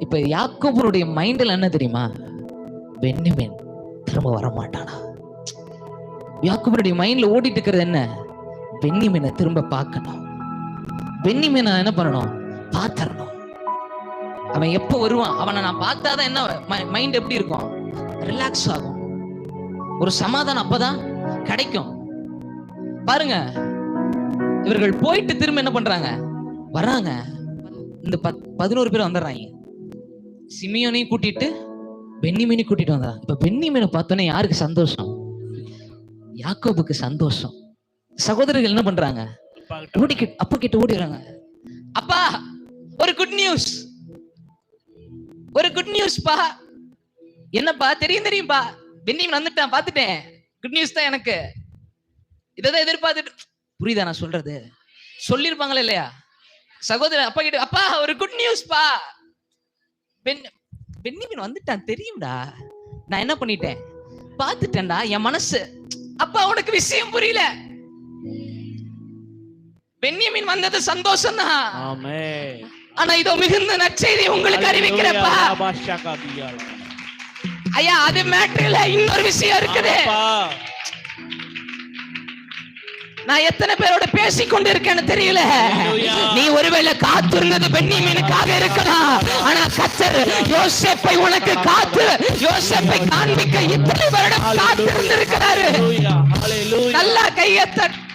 இப்ப யாக்கோபுடைய மைண்ட்ல என்ன தெரியுமா? பென்யமீன் திரும்ப வர மாட்டானா? யாக்கோபுடைய மைண்ட்ல ஓடிட்டு இருக்கிறது என்ன? பென்யமீனை திரும்ப பார்க்கணும், பென்யமீனை என்ன பண்ணணும்? பாத்தரணும். அவன் எப்ப வருவான்? அவனை நான் பார்த்தாதான் என்ன மைண்ட் எப்படி இருக்கும்? ரிலாக்ஸ் ஆகும், ஒரு சமாதானம் அப்பதான் கிடைக்கும். பாருங்க, இவர்கள் போயிட்டு திரும்ப என்ன பண்றாங்க? வர்றாங்க. இந்த 11 பேர் வந்துடுறாங்க. சிமியோனையும் கூட்டிட்டு பென்யமீனையும் கூட்டிட்டு வந்தாங்க. இப்ப பென்யமீனை பார்த்தோன்னே யாருக்கு சந்தோஷம்? யாக்கோபுக்கு சந்தோஷம். சகோதரர்கள் என்ன பண்றாங்க? அப்பா கிட்ட ஓடிடுறாங்க. அப்பா, ஒரு குட் நியூஸ், ஒரு குட் நியூஸ் பா. என்னப்பா? தெரியும்பா, பென்யமீன் வந்துட்டான், பாத்துட்டேன். குட் நியூஸ் தான் எனக்கு. இதான் எதிர்பார்த்துட்டு. புரியுதா நான் சொல்றது? சொல்லிருப்பாங்களா இல்லையா சகோதரர்? அப்பா கிட்ட, அப்பா ஒரு குட் நியூஸ் பா, பென்யமீன் வந்துட்டான் தெரியும்டா. நான் என்ன பண்ணிட்டேன்? பாத்துட்டேன்டா. என் மனசு. அப்பா உனக்கு விஷயம் புரியல. பென்யமீன் வந்தது சந்தோஷம் தான். ஆமென். ஆனா இதோ மிகுந்த நற்செய்தி உங்களுக்கு அறிவிக்கிறப்பா. ஐயா, அது மேட்டர்ல இன்னொரு விஷயம் இருக்குது. நான் எத்தனை பேரோட பேசிக் கொண்டிருக்கேன்னு தெரியல. நீ ஒருவேளை காத்திருந்தது பென்யமீனுக்காக இருக்கலாம். ஆனா கர்த்தர் யோசேப்பை உனக்கு காத்து, யோசேப்பை காண்பிக்க இத்தனை வருடம் காத்திருந்திருக்கிறாரு. நல்லா கையை தட்டு.